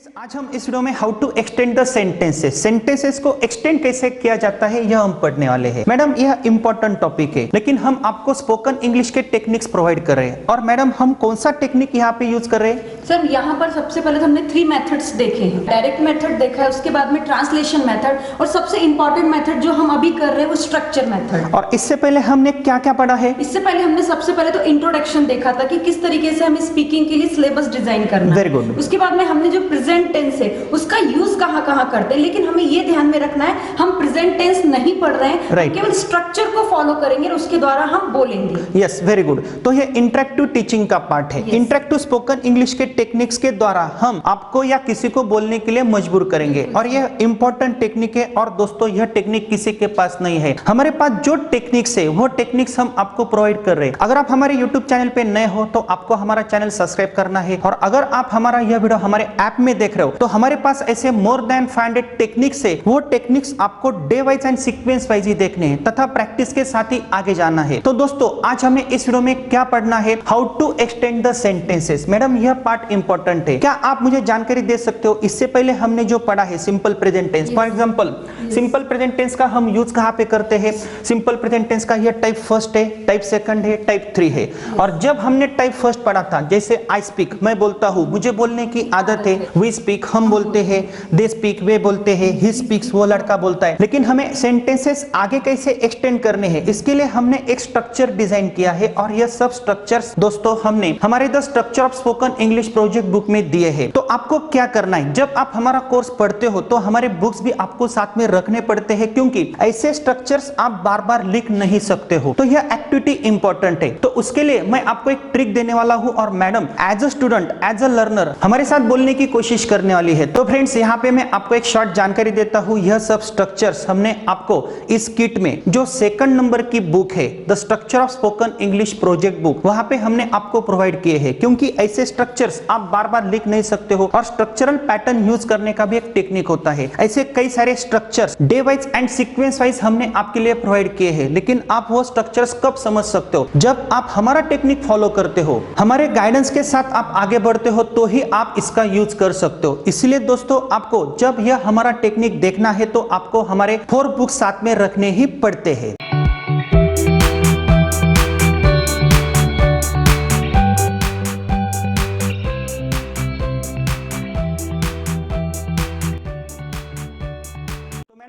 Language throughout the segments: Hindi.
आज हम इस वीडियो में how to extend the sentences को एक्सटेंड कैसे किया जाता है यह हम पढ़ने वाले हैं। मैडम यह इंपॉर्टेंट टॉपिक है, लेकिन हम आपको स्पोकन इंग्लिश के टेक्निक्स प्रोवाइड कर रहे हैं। और मैडम हम कौन सा टेक्निक यहाँ पे यूज कर रहे हैं? सर यहाँ पर सबसे पहले हमने 3 मेथड्स देखे हैं। डायरेक्ट मेथड देखा है, उसके बाद में ट्रांसलेशन मेथड, और सबसे इंपॉर्टेंट मेथड जो हम अभी कर रहे हैं वो स्ट्रक्चर मेथड। और इससे पहले हमने क्या क्या पढ़ा है? इससे पहले हमने सबसे पहले तो इंट्रोडक्शन देखा था कि किस तरीके से हमें स्पीकिंग के लिए सिलेबस डिजाइन करना है। Very good. उसके बाद में हमने जो प्रेजेंट टेंस है उसका यूज कहाँ कहाँ करते हैं, लेकिन हमें ये ध्यान में रखना है हम प्रेजेंट टेंस नहीं पढ़ रहे हैं, Right. केवल स्ट्रक्चर को फॉलो करेंगे और उसके द्वारा हम बोलेंगे। Yes, very good. तो ये इंटरेक्टिव टीचिंग का पार्ट है। Yes. इंटरेक्टिव स्पोकन इंग्लिश के टेक्निक्स के द्वारा हम आपको या किसी को बोलने के लिए मजबूर करेंगे, और यह इंपॉर्टेंट टेक्निक है। और दोस्तों यह टेक्निक किसी के पास नहीं है। हमारे पास जो टेक्निक्स है वो टेक्निक्स हम आपको प्रोवाइड कर रहे हैं। अगर आप हमारे यूट्यूब चैनल पे नए हो तो आपको हमारा चैनल सब्सक्राइब करना है, और अगर आप हमारा यह वीडियो हमारे ऐप में देख रहे हो तो हमारे पास ऐसे मोर देन 500 टेक्निक्स है। वो टेक्निक्स आपको day wise and sequence wise ही देखने हैं तथा प्रैक्टिस के साथ ही आगे जाना है। तो दोस्तों आज हमें इस वीडियो में क्या पढ़ना है? How to extend the sentences. Madam यह पार्ट इंपॉर्टेंट है, क्या आप मुझे जानकारी दे सकते हो? इससे पहले हमने जो पढ़ा है simple present tense, for example simple present tense का हम यूज कहां पे करते हैं? सिंपल प्रेजेंट टेंस का यह टाइप फर्स्ट है, टाइप सेकंड है, टाइप 3 है। और जब हमने टाइप फर्स्ट पढ़ा था, जैसे आई स्पीक, मैं बोलता हूं, मुझे बोलने की आदत है। वी स्पीक, हम बोलते हैं। दे स्पीक, वे बोलते हैं। ही स्पीक्स, वो लड़का बोलता है। लेकिन हमें सेंटेंसेस आगे कैसे एक्सटेंड करने हैं, इसके लिए हमने एक स्ट्रक्चर डिजाइन किया है, और यह सब स्ट्रक्चर्स दोस्तों हमने हमारे the structure of spoken English project book में दिए हैं। तो आपको क्या करना है, जब आप हमारा कोर्स पढ़ते हो तो हमारे बुक्स भी आपको साथ में रखने पड़ते हैं, क्योंकि ऐसे स्ट्रक्चर्स आप बार बार लिख नहीं सकते हो। तो यह एक्टिविटी इंपॉर्टेंट है। तो उसके लिए मैं आपको एक ट्रिक देने वाला हूं, और madam as a student, as a learner हमारे साथ बोलने की कोशिश करने वाली है। तो फ्रेंड्स यहाँ पे मैं आपको एक शॉर्ट जानकारी देता हूं। यह सब स्ट्रक्चर्स हमने आपको इस किट में, जो 2nd नंबर की बुक है, the structure of spoken English project book, वहां पे हमने आपको प्रोवाइड किए हैं। क्योंकि ऐसे स्ट्रक्चर्स आप बार बार लिख नहीं सकते हो, और स्ट्रक्चरल पैटर्न यूज करने का भी एक टेक्निक होता है। ऐसे कई सारे structures day wise and sequence wise हमने आपके लिए प्रोवाइड किए हैं। लेकिन आप वो स्ट्रक्चर्स कब समझ सकते हो? जब आप हमारा टेक्निक फॉलो करते हो, हमारे गाइडेंस के साथ आप आगे बढ़ते हो, तो ही आप इसका यूज कर सकते हो। इसलिए दोस्तों आपको जब यह हमारा टेक्निक देखना है तो आपको हमारे 4 बुक्स साथ में रखने ही पड़ते हैं।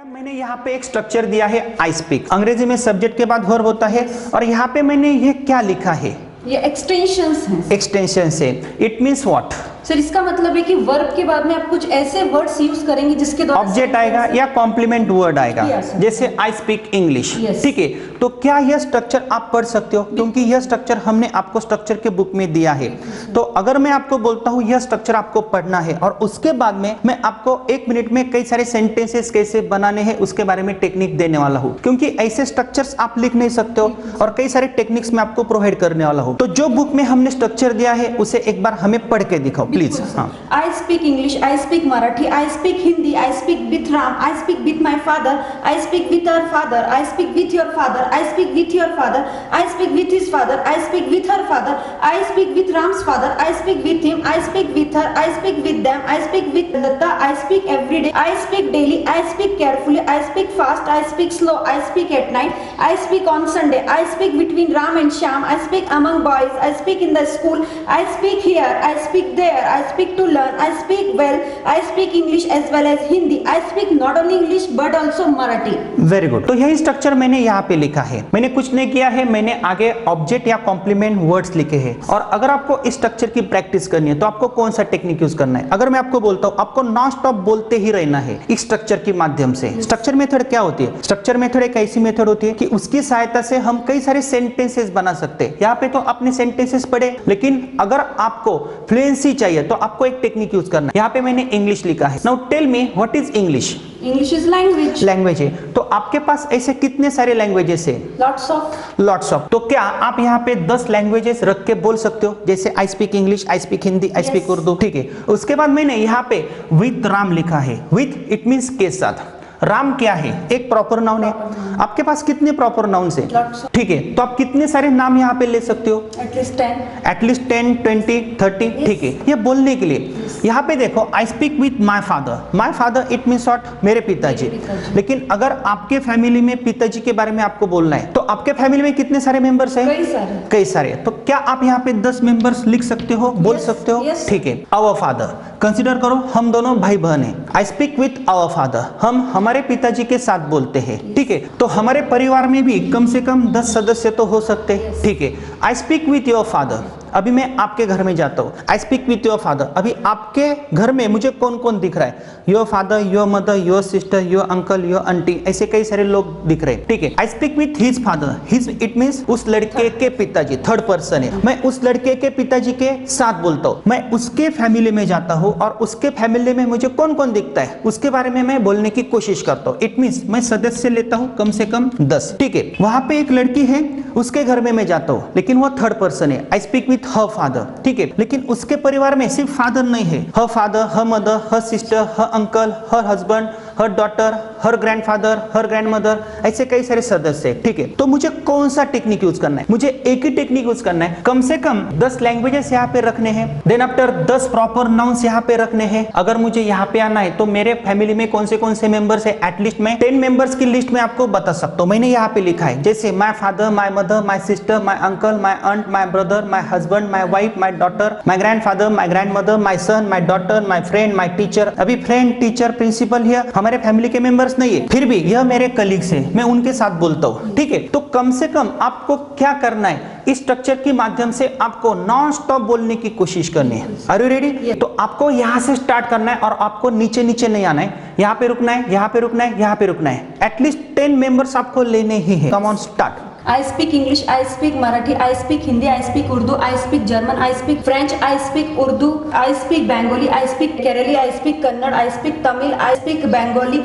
मैंने यहाँ पे एक स्ट्रक्चर दिया है, आई स्पीक। अंग्रेजी में सब्जेक्ट के बाद वर्ब होता है, और यहाँ पे मैंने ये क्या लिखा है? ये एक्सटेंशंस हैं। एक्सटेंशंस है। It means what? सर इसका मतलब है कि वर्ब के बाद में आप कुछ ऐसे वर्ड्स यूज करेंगे जिसके द्वारा ऑब्जेक्ट आएगा या कॉम्प्लीमेंट वर्ड आएगा। Yes, जैसे आई स्पीक इंग्लिश। Yes. ठीक है, तो क्या यह स्ट्रक्चर आप पढ़ सकते हो? क्योंकि यह स्ट्रक्चर हमने आपको स्ट्रक्चर के बुक में दिया है। तो अगर मैं आपको बोलता हूं यह स्ट्रक्चर आपको पढ़ना है, और उसके बाद में मैं आपको 1 मिनट में कई सारे सेंटेंसेस कैसे बनाने हैं उसके बारे में टेक्निक देने वाला हूं, क्योंकि ऐसे स्ट्रक्चर्स आप लिख नहीं सकते हो, और कई सारे टेक्निक्स मैं आपको प्रोवाइड करने वाला हूं। तो जो बुक में हमने स्ट्रक्चर दिया है उसे एक बार हमें पढ़ के दिखाओ प्लीज। हाँ। I speak English, I speak Marathi, I speak Hindi, I speak with Ram, I speak with my father, I speak with our father, I speak with your father, I speak with your father, I speak with his father, I speak with her father, I speak with Ram's father, I speak with him, I speak with her, I speak with them, I speak with Lata, I speak every day, I speak daily, I speak carefully, I speak fast, I speak slow, I speak at night, I speak on Sunday, I speak between Ram and Shyam, I speak among boys, I speak in the school, I speak here, I speak there, I speak to learn, I speak well, I speak English as well as Hindi, I speak not only English but also Marathi. Very good. तो यही स्ट्रक्चर मैंने यहाँ पे लिखा है। मैंने कुछ नहीं किया है, मैंने आगे ऑब्जेक्ट या कॉम्प्लीमेंट वर्ड्स लिखे हैं। और अगर आपको इस स्ट्रक्चर की प्रैक्टिस करनी है तो आपको कौन सा टेक्निक यूज करना है? अगर मैं आपको बोलता हूँ आपको नॉन स्टॉप बोलते ही रहना है इस स्ट्रक्चर के माध्यम से। स्ट्रक्चर मेथड क्या होती है? स्ट्रक्चर मेथड एक ऐसी मेथड होती है कि उसकी सहायता से हम कई सारे सेंटेंसेस बना सकते हैं। यहाँ पे तो अपने सेंटेंसेस पढ़े, लेकिन अगर आपको फ्लुएंसी चाहिए तो आपको एक टेक्निक यूज करना है। यहाँ पे मैंने इंग्लिश लिखा है। Now tell me what is English? English is language. Language है। तो आपके पास ऐसे कितने सारे लैंग्वेजेस है? Lots of. तो क्या आप यहाँ पे 10 लैंग्वेजेस रख के बोल सकते हो? जैसे I speak English, I speak Hindi, I speak Urdu. ठीक है, उसके बाद मैंने यहाँ पे विथ राम लिखा है। विथ इट मीन्स के साथ। राम क्या है? एक प्रॉपर नाउन है। आपके पास कितने प्रॉपर नाउन्स है? ठीक है, तो आप कितने सारे नाम यहाँ पे ले सकते हो? एटलीस्ट 10। एटलीस्ट 10, 20, 30। ठीक है, ये बोलने के लिए यहाँ पे देखो, आई speak with my father. My father it means what? मेरे पिताजी। लेकिन अगर आपके फैमिली में पिताजी के बारे में आपको बोलना है, तो आपके फैमिली में कितने सारे मेंबर्स हैं? कई सारे। तो क्या आप यहाँ पे 10 मेंबर्स लिख सकते हो, बोल सकते हो? ठीक है, आवर फादर, कंसिडर करो हम दोनों भाई बहन हैं। I speak with our father, हम हमारे पिताजी के साथ बोलते हैं। ठीक है, तो हमारे परिवार में भी कम से कम 10 सदस्य तो हो सकते हैं। ठीक है, आई स्पीक विथ योर फादर, अभी मैं आपके घर में जाता हूँ। I speak with your father, अभी आपके घर में मुझे कौन कौन दिख रहा है? Your father, your mother, your sister, your uncle, your aunty, ऐसे कई सारे लोग दिख रहे हैं। ठीक है, आई speak with his father, his it means उस लड़के के पिताजी, थर्ड पर्सन है। मैं उस लड़के के पिताजी के साथ बोलता हूँ। मैं उसके फैमिली में जाता हूँ और उसके फैमिली में मुझे कौन कौन दिखता है उसके बारे में मैं बोलने की कोशिश करता हूँ। इट मीन्स मैं सदस्य लेता हूँ कम से कम 10। ठीक है, वहां पे एक लड़की है, उसके घर में मैं जाता हूँ, लेकिन वो थर्ड पर्सन है। आई स्पीक विथ हर फादर। ठीक है, लेकिन उसके परिवार में सिर्फ फादर नहीं है, हर फादर, हर मदर, हर सिस्टर, हर अंकल, हर हस्बैंड, हर डॉटर, हर ग्रैंडफादर, हर ग्रैंडमदर, ऐसे कई सारे सदस्य हैं। ठीक है, तो मुझे कौन सा टेक्निक यूज करना है? मुझे एक ही टेक्निक यूज करना है। कम से कम 10 लैंग्वेजेस यहाँ पे रखने हैं, देन आफ्टर 10 प्रॉपर नाउन्स यहाँ पे रखने हैं। अगर मुझे यहाँ पे आना है तो मेरे फैमिली में कौन से मेंबर्स है, एटलीस्ट मैं 10 मेंबर्स की लिस्ट में आपको बता सकता हूँ। मैंने यहाँ पे लिखा है, जैसे my father, my mother, my sister, my uncle, my aunt, my brother, my husband, my wife, my daughter, my grandfather, my grandmother, my son, my daughter, my friend, my teacher. अभी फ्रेंड, टीचर, प्रिंसिपल यह हमारे फैमिली के मेंबर्स नहीं है, फिर भी यह मेरे कलीग्स है, मैं उनके साथ बोलता हूँ। ठीक है, तो कम से कम आपको क्या करना है, इस स्ट्रक्चर के माध्यम से आपको नॉन स्टॉप बोलने की कोशिश करनी है। Are you ready? तो आपको यहाँ से स्टार्ट करना है और आपको नीचे नीचे नहीं आना है, यहाँ पे रुकना है, यहाँ पे रुकना है, यहाँ पे रुकना है। एटलीस्ट 10 मेंबर्स आपको लेने ही है। Come on start. I speak English, I speak Marathi, I speak Hindi, I speak Urdu, I speak German, I speak French, I speak Urdu, I speak Bengali, I speak Kerala, I speak Kannada, I speak Tamil, I speak Bengali.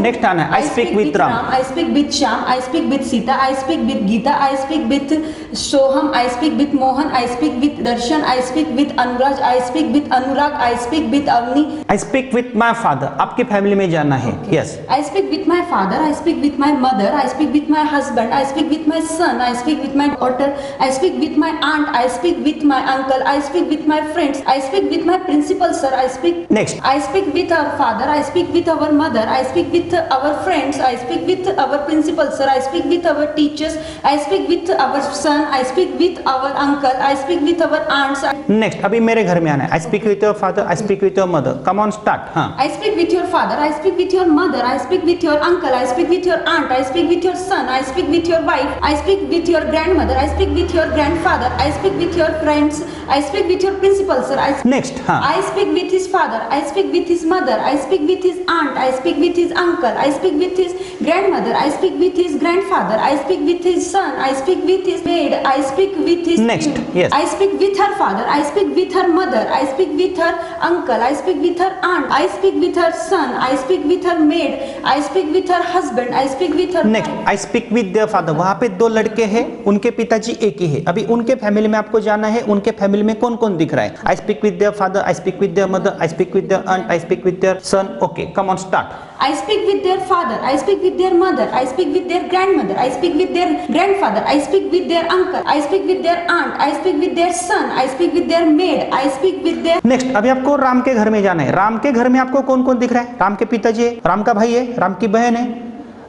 Next आना है, I speak with Ram, I speak with Shyam, I speak with Sita, I speak with Geeta, I speak with Soham, I speak with Mohan, I speak with Darshan, I speak with Anurag, I speak with Anurag, I speak with Avni. I speak with my father, आपके फैमिली में जाना है। Yes. I speak with my father, I speak with my mother, I speak with my husband, I speak with my son, I speak with my daughter, I speak with my aunt, I speak with my uncle, I speak with my friends, I speak with my principal sir, I speak. Next. I speak with our father, I speak with our mother, I speak with our friends, I speak with our principal sir, I speak with our teachers, I speak with our son, I speak with our uncle, I speak with our aunts. Next, अभी मेरे घर में आना है। I speak with your father, I speak with your mother. Come on, start. हाँ. I speak with your father, I speak with your mother, I speak with your uncle, I speak with your aunt, I speak with your son, I speak with your wife, I speak with your grandmother, I speak with your grandfather, I speak with your friends, I speak with your principal sir, Next, हाँ. I speak with his father, I speak with his mother, I speak with his aunt, I speak with his uncle, I speak with his grandmother, I speak with his grandfather, I speak with his son, I speak with his maid, I speak with his Next, yes. I speak with her father, I speak with her mother, I speak with her uncle, I speak with her aunt, I speak with her son, I speak with her maid, I speak with her husband, I speak with her Next, wife. I speak with their father. वहाँ पे 2 लड़के हैं, उनके पिताजी एक ही है। अभी उनके फैमिली में आपको जाना है, उनके फैमिली में कौन कौन दिख रहा है? I speak with their father, I speak with their mother, I speak with their aunt, I speak with their son. Okay, come on, start. I speak with their father, I speak with their mother, I speak with their grandmother, I speak with their grandfather, I speak with their uncle, I speak with their aunt, I speak with their son, I speak with their maid, I speak with their. Next, अभी आपको राम के घर में जाना है। राम के घर में आपको कौन कौन दिख रहा है? राम के पिताजी है, राम का भाई है, राम की बहन है,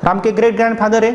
राम के ग्रेट ग्रैंडफादर है,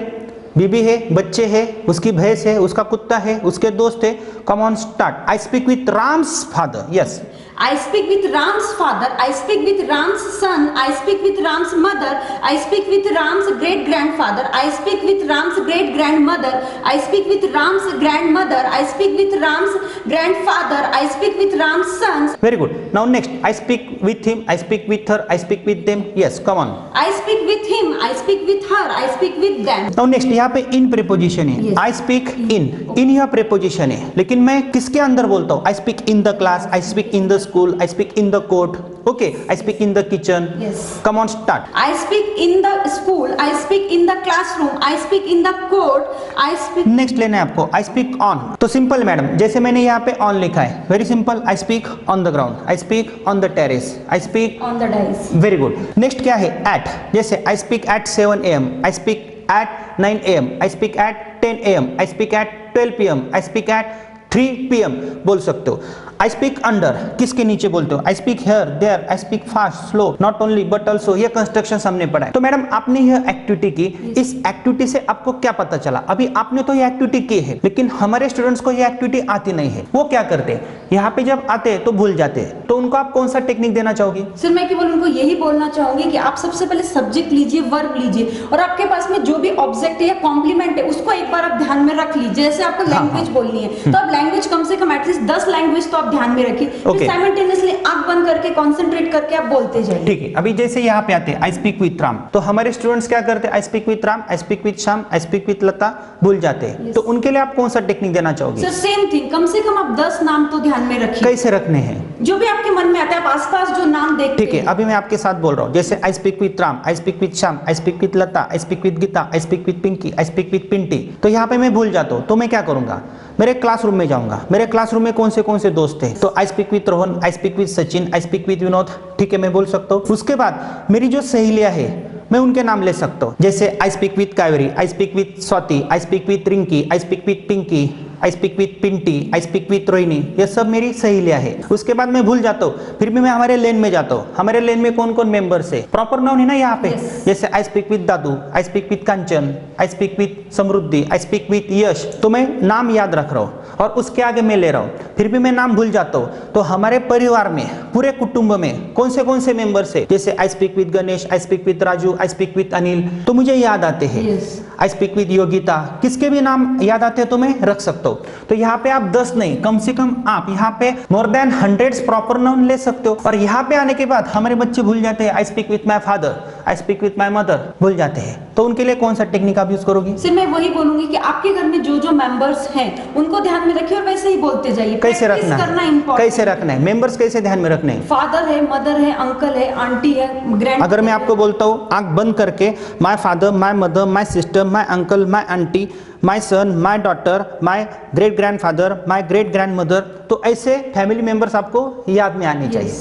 बीबी है, बच्चे है, उसकी भैंस है, उसका कुत्ता है, उसके दोस्त है। Come on start. I speak with Ram's father. Yes. I speak with Ram's father, I speak with Ram's son, I speak with Ram's mother, I speak with Ram's great grandfather, I speak with Ram's great grandmother, I speak with Ram's grandmother, I speak with Ram's grandfather, I speak with Ram's sons. Very good. Now next, I speak with him, I speak with her, I speak with them. Yes, come on. I speak with him, I speak with her, I speak with them. Now next, यहाँ पे in preposition है। Yes. I speak in यह preposition है, लेकिन मैं किसके अंदर बोलता हूँ? I speak in the class, I speak in the school, I speak in the court. Okay, I speak in the kitchen. Yes. Come on, start. I speak in the school, I speak in the classroom, I speak in the court, I speak. Next लेना है आपको। I speak on। तो सिंपल मैडम, जैसे मैंने यहाँ पे on लिखा है, very simple. I speak on the ground, I speak on the terrace, I speak On the dice. Very good. Next क्या है? at। जैसे I speak at 7 a.m. I speak at 9 a.m. I speak at 10 a.m. I speak at 12 p.m. I speak at 3 p.m. बोल सकते हो। आई स्पीक अंडर, किसके नीचे बोलते हो? I speak here, there, I speak fast, slow, not only but also, ये कंस्ट्रक्शन हमने पढ़ा है। तो मैडम आपने यह एक्टिविटी की, इस एक्टिविटी से आपको क्या पता चला? अभी आपने तो ये एक्टिविटी की है, लेकिन हमारे स्टूडेंट्स को ये एक्टिविटी आती नहीं है। वो क्या करते हैं? यहाँ पे जब आते हैं तो भूल जाते हैं। तो उनको आप कौन सा टेक्निक देना चाहोगी? सर मैं केवल उनको यही बोलना चाहूंगी कि आप सबसे पहले सब्जेक्ट लीजिए, वर्ब लीजिए, और आपके पास में जो भी ऑब्जेक्ट है या कॉम्प्लीमेंट है उसको एक बार आप ध्यान में रख लीजिए। जैसे आपको लैंग्वेज बोलनी है तो आप लैंग्वेज कम से कम एटलीस्ट 10 लैंग्वेज तो आप ध्यान में रखिए। साइमल्टेनियसली आंख बंद करके कंसंट्रेट करके आप बोलते जाइए। ठीक है, अभी जैसे यहाँ पे आते हैं आई स्पीक विथ राम, तो हमारे स्टूडेंट्स क्या करते हैं? I speak with Ram, I speak with Shyam, I speak with Lata, भूल जाते हैं। तो उनके लिए आप कौन सा टेक्निक देना चाहोगे? सर सेम थिंग, कम से कम आप 10 नाम तो ध्यान में रखिए। कैसे रखने हैं? जो भी आपके मन में आता है, आप आसपास जो नाम देखते हैं। ठीक है, अभी मैं आपके साथ बोल रहा हूँ, जैसे I speak with Ram, I speak with Shyam, I speak with Lata, I speak with Geeta, I speak with Pinky, I speak with Pinty. तो यहाँ पे मैं भूल जाता हूँ, तो मैं क्या करूंगा? मेरे क्लासरूम में जाऊंगा। मेरे क्लासरूम में कौन से दोस्त हैं? तो आई speak with Rohan, I speak with Sachin, I speak with Vinod. ठीक है, मैं बोल सकता हूँ। उसके बाद मेरी जो सहेलियां है मैं उनके नाम ले सकता हूँ, जैसे I speak with Kaveri, I speak with Swati, I speak with Rinky, I speak with Pinky, I speak with Pinty, I speak with Rohini. ये सब मेरी सहेलियां है। उसके बाद मैं भूल जाता हूँ, फिर भी मैं हमारे लेन में जाता हूँ। हमारे लेन में कौन कौन मेंबर्स है? प्रॉपर नाउन है ना यहाँ पे। जैसे I speak with Dadu, I speak with Kanchan, I speak with Samriddhi, I speak with Yash. तो मैं नाम याद रख रहा हूँ और उसके आगे मैं ले रहा हूँ, फिर भी मैं नाम भूल जाता हूँ। तो हमारे परिवार में, पूरे कुटुंब में कौन से मेंबर्स है? जैसे I speak with Ganesh, I speak with Raju, I speak with Anil, तो मुझे याद आते हैं। आई स्पीक विथ योगिता, किसके भी नाम याद आते हैं तो मैं रख सकता हूँ। तो यहाँ पे आप 10 नहीं, कम से कम आप यहाँ पे मोर देन 100 प्रॉपर नाउन ले सकते हो। और यहाँ पे आने के बाद हमारे बच्चे भूल जाते हैं, I speak with my father, I speak with my mother, भूल जाते हैं। तो उनके लिए कौन सा टेक्निक आप यूज करोगी? सर मैं वही बोलूंगी कि आपके घर में जो मेंबर्स हैं उनको ध्यान में रखिए और वैसे ही बोलते जाइए। कैसे रखना है? कैसे रखना है? मेंबर्स कैसे ध्यान में रखने हैं? फादर है, मदर है, अंकल है, आंटी है, ग्रैंड। अगर मैं आपको बोलता हूँ आंख बंद करके, my father, my mother, my sister, my uncle, my aunty, my son, my daughter, my great grandfather, my great grandmother, तो ऐसे फैमिली मेंबर्स आपको याद में आने चाहिए।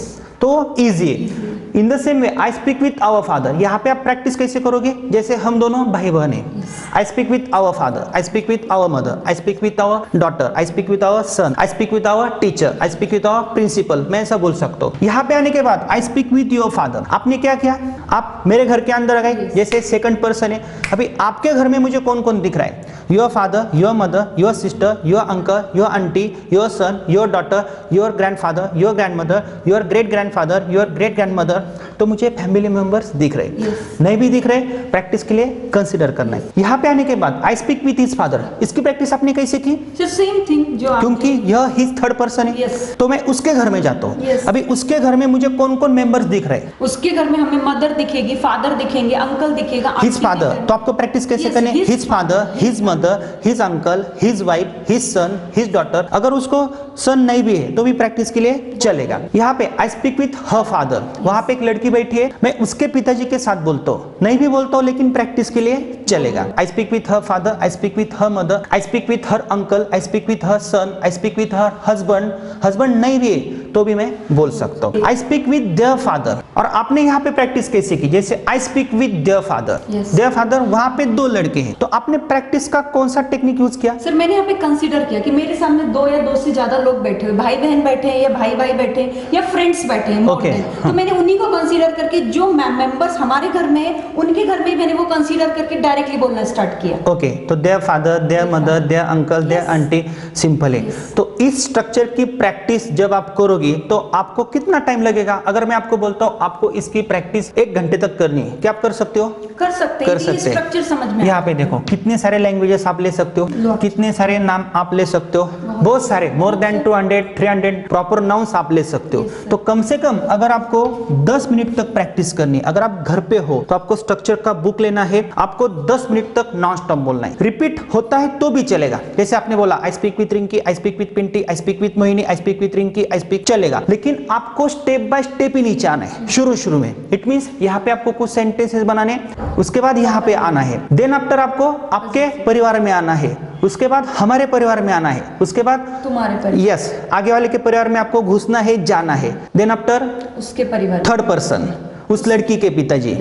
तो इजी है। In the same way I speak with our father, यहाँ पे आप प्रैक्टिस कैसे करोगे? जैसे हम दोनों भाई बहन हैं। I speak with our father, I speak with our mother, I speak with our daughter, I speak with our son, I speak with our teacher, I speak with our principal. मैं ऐसा बोल सकता हूँ। यहाँ पे आने के बाद आई स्पीक विथ योर फादर, आपने क्या किया? आप मेरे घर के अंदर आ गए, जैसे सेकंड पर्सन है। अभी आपके घर में मुझे कौन कौन दिख रहा है? Your father, your mother, your sister, your uncle, your aunty, your son, your daughter, your grandfather, your grandmother, your great grandfather, your great grandmother. तो मुझे फैमिली मेंबर्स दिख रहे। नहीं भी दिख रहे, प्रैक्टिस के लिए कंसीडर करना है। यहाँ पे आने के बाद आई स्पीक विथ हिज फादर, इसकी प्रैक्टिस आपने कैसे की? सेम थिंग, जो क्योंकि यह हिज थर्ड पर्सन है। तो मैं उसके घर में जाता हूँ। अभी उसके घर में मुझे कौन कौन मेंबर्स दिख रहे हैं? उसके घर में हमें मदर दिखेगी, फादर दिखेंगे, अंकल दिखेगा, हिज फादर। तो आपको प्रैक्टिस कैसे करनी है? His father, his mother, his uncle, his wife, his son, his daughter. अगर उसको सन नहीं भी है तो भी प्रैक्टिस के लिए चलेगा। यहाँ पे आई स्पीक विथ हर फादर, वहां पे एक लड़की बैठी है, मैं उसके पिताजी के साथ बोलता हूँ, नहीं भी बोलता हूँ लेकिन प्रैक्टिस के लिए चलेगा। I speak with her father, I speak with her mother, I speak with her uncle, I speak with her son, I speak with her husband. Husband नहीं भी है तो भी मैं बोल सकता हूँ। I speak with their father. और आपने यहाँ पे प्रैक्टिस कैसे की? जैसे I speak with their father, their father, वहां पे 2 लड़के हैं, तो आपने प्रैक्टिस का कौन सा टेक्निक यूज किया? सर मैंने यहाँ पे कंसीडर किया कि मेरे सामने 2 या 2 से ज्यादा लोग बैठे हुए, भाई बहन बैठे हैं या भाई भाई बैठे हैं या फ्रेंड्स बैठे हैं। Okay. तो मैंने उन्हीं को कंसीडर करके जो मेंबर्स हमारे घर में है उनके घर में मैंने वो कंसीडर करके डायरेक्टली बोलना स्टार्ट किया। ओके, तो their father, their mother, their uncle, their aunty, simple है। तो इस स्ट्रक्चर की प्रैक्टिस जब आप करोगे तो आपको कितना टाइम लगेगा? अगर मैं आपको बोलता हूँ आपको इसकी प्रैक्टिस 1 घंटे तक करनी है, क्या आप कर सकते हो? कर सकते हैं। स्ट्रक्चर समझ में यहाँ पे देखो कितने सारे लैंग्वेजेस आप ले सकते हो, कितने सारे नाम आप ले सकते हो, बहुत सारे, मोर देन 200 300 प्रॉपर नाउन्स आप ले सकते हो। तो कम से कम अगर आपको 10 मिनट तक प्रैक्टिस करनी है, अगर आप घर पे हो तो आपको स्ट्रक्चर का बुक लेना है, आपको 10 मिनट तक नॉन स्टॉप बोलना है। रिपीट होता है तो भी चलेगा, जैसे आपने बोला I speak with Rinky, I speak with Pinty, I speak with Mohini, I speak with Rinky, I speak, चलेगा। लेकिन आपको स्टेप बाय स्टेप ही नीचे आना है शुरू में। इट मींस यहाँ पे आपको कुछ सेंटेंसेस बनाने, उसके बाद यहाँ पे आना है, देन आफ्टर आपको आपके परिवार में आना है, उसके बाद हमारे परिवार में आना है, उसके बाद तुम्हारे परिवार, यस, आगे वाले के परिवार में आपको घुसना है, जाना है, देन आफ्टर उसके परिवार, थर्ड पर्सन, उस लड़की के पिताजी,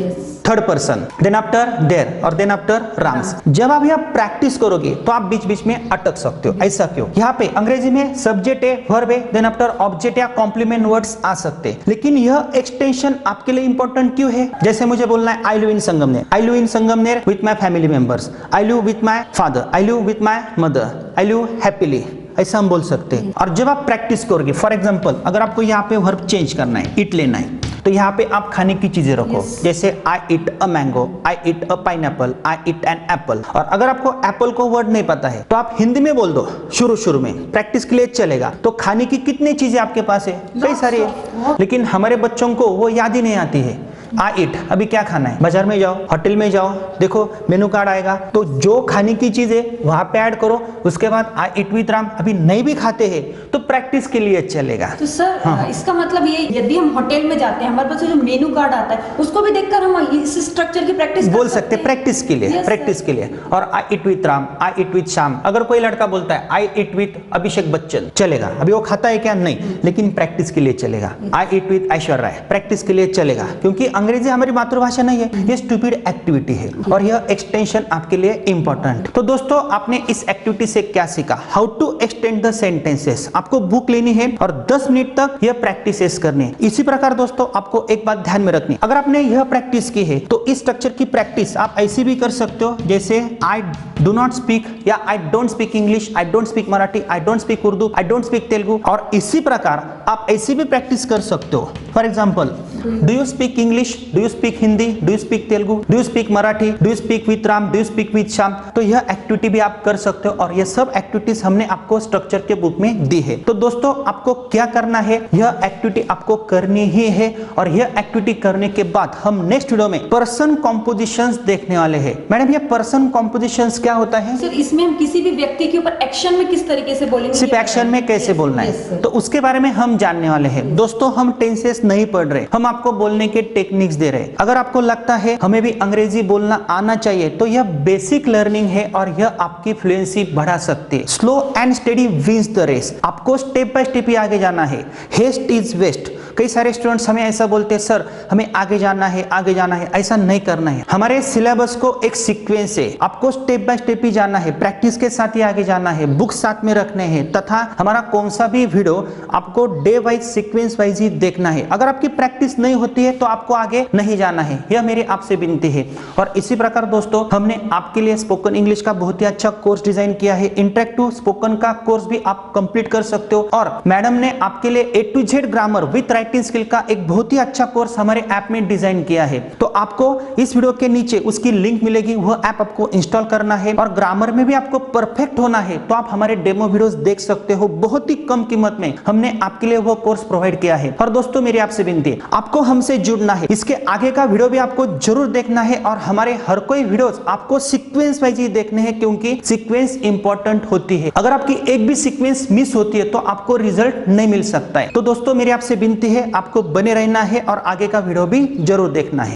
third person, then after their और देन आफ्टर राम्स। जब आप यह प्रैक्टिस करोगे तो आप बीच बीच में अटक सकते हो। ऐसा क्यों? यहाँ पे अंग्रेजी में सब्जेक्ट है, वर्ब है, देन आफ्टर ऑब्जेक्ट या कॉम्प्लीमेंट वर्ड्स आ सकते हैं, लेकिन यह एक्सटेंशन आपके लिए इंपॉर्टेंट क्यों है? जैसे मुझे बोलना है I live in Sangamner, I live in Sangamner with my family members, I live with my father, I live with my mother, I live happily, ऐसा हम बोल सकते हैं। और जब आप प्रैक्टिस करोगे, फॉर एग्जांपल अगर आपको यहाँ पे वर्ब चेंज करना है, ईट लेना है, तो यहाँ पे आप खाने की चीजें रखो, जैसे I eat a mango, I eat a pineapple, I eat an apple. और अगर आपको एप्पल को वर्ड नहीं पता है तो आप हिंदी में बोल दो शुरू में, प्रैक्टिस के लिए चलेगा। तो खाने की कितनी चीजें आपके पास है? कई सारी है, लेकिन हमारे बच्चों को वो याद ही नहीं आती है। आई ईट, अभी क्या खाना है? बाजार में जाओ, होटल में जाओ, देखो मेनू कार्ड आएगा, तो जो खाने की चीज है वहां पे ऐड करो। उसके बाद आई ईट विद राम, अभी नहीं भी खाते हैं तो प्रैक्टिस के लिए चलेगा। तो सर इसका मतलब ये, यदि हम होटल में जाते हैं, हमारे पास जो मेनू कार्ड आता है उसको भी देखकर हम इस स्ट्रक्चर की प्रैक्टिस बोल सकते हैं, प्रैक्टिस के लिए, प्रैक्टिस के लिए। और I eat with Ram, I eat with Shyam. अगर कोई लड़का बोलता है आई ईट विद अभिषेक बच्चन, चलेगा। अभी वो खाता है क्या? नहीं, लेकिन प्रैक्टिस के लिए चलेगा। I eat with Aishwarya Rai, practice के लिए चलेगा, क्योंकि अंग्रेजी हमारी मातृभाषा नहीं है, ये स्टूपिड एक्टिविटी है और यह एक्सटेंशन आपके लिए इंपॉर्टेंट। तो दोस्तों आपने इस एक्टिविटी से क्या सीखा? How to extend the sentences. आपको बुक लेनी है और 10 मिनट तक यह प्रैक्टिस करनी है। इसी प्रकार दोस्तों आपको एक बात ध्यान में रखनी, अगर आपने यह प्रैक्टिस की है तो इस स्ट्रक्चर की प्रैक्टिस आप ऐसी भी कर सकते हो, जैसे आई डू नॉट स्पीक या I don't speak English, I don't speak Marathi, I don't speak Urdu, I don't speak Telugu. और इसी प्रकार आप ऐसी भी प्रैक्टिस कर सकते हो। For example, do you speak English, do you speak Hindi, do you speak Telugu, do you speak Marathi, do you speak with Ram, do you speak with Shyam. तो यह एक्टिविटी भी आप कर सकते हो और यह सब एक्टिविटीज हमने आपको स्ट्रक्चर के बुक में दी है। तो दोस्तों आपको क्या करना है? यह एक्टिविटी आपको करनी ही है और यह एक्टिविटी करने के बाद हम नेक्स्ट वीडियो में पर्सन कॉम्पोजिशंस देखने वाले हैं। मैडम ये पर्सन कॉम्पोजिशंस क्या होता है? सर इसमें हम किसी भी व्यक्ति के ऊपर एक्शन में किस तरीके से बोलेंगे, सिर्फ एक्शन में कैसे बोलना है, तो उसके बारे में हम जानने वाले हैं। दोस्तों हम टेंसेस नहीं पढ़ रहे, हम आपको बोलने के टेक्निक्स दे रहे हैं। अगर आपको लगता है हमें भी अंग्रेजी बोलना आना चाहिए तो यह बेसिक लर्निंग है और यह आपकी फ्लुएंसी बढ़ा सकती है। Slow and steady wins the race. आपको स्टेप बाय स्टेप ही आगे जाना है। Haste is waste. कई सारे स्टूडेंट्स हमें ऐसा बोलते हैं, सर हमें आगे जाना है, आगे जाना है। ऐसा नहीं करना है। हमारे सिलेबस को एक सीक्वेंस है, आपको स्टेप बाय स्टेप ही जाना है, प्रैक्टिस के साथ ही आगे जाना है, बुक साथ में रखने हैं, तथा हमारा कौन सा भी वीडियो आपको डे वाइज सीक्वेंस वाइज ही देखना है। अगर आपकी प्रैक्टिस नहीं होती है तो आपको आगे नहीं जाना है, यह मेरी आपसे विनती है। और इसी प्रकार दोस्तों हमने आपके लिए स्पोकन इंग्लिश का बहुत ही अच्छा कोर्स डिजाइन किया है। इंटरेक्टिव स्पोकन का कोर्स भी आप कंप्लीट कर सकते हो और मैडम ने आपके लिए A to Z grammar with writing skill का एक बहुत ही अच्छा कोर्स हमारे ऐप में डिजाइन किया है। तो आपको इस वीडियो के नीचे उसकी लिंक मिलेगी, वह ऐप आपको इंस्टॉल करना है और ग्रामर में भी आपको परफेक्ट होना है तो आप हमारे डेमो वीडियोस देख सकते हो। बहुत ही कम कीमत में हमने आपके लिए वो कोर्स प्रोवाइड किया है। और दोस्तों मेरी आपसे विनती है, आपको हमसे जुड़ना है। इसके आगे का वीडियो भी आपको जरूर देखना है और हमारे हर कोई वीडियोस आपको सीक्वेंस वाइज ही देखने हैं, क्योंकि सीक्वेंस इंपॉर्टेंट होती है। अगर आपकी एक भी सीक्वेंस मिस होती है तो आपको रिजल्ट नहीं मिल सकता है। तो दोस्तों मेरी आपसे विनती है, आपको बने रहना है और आगे का वीडियो भी जरूर देखना है।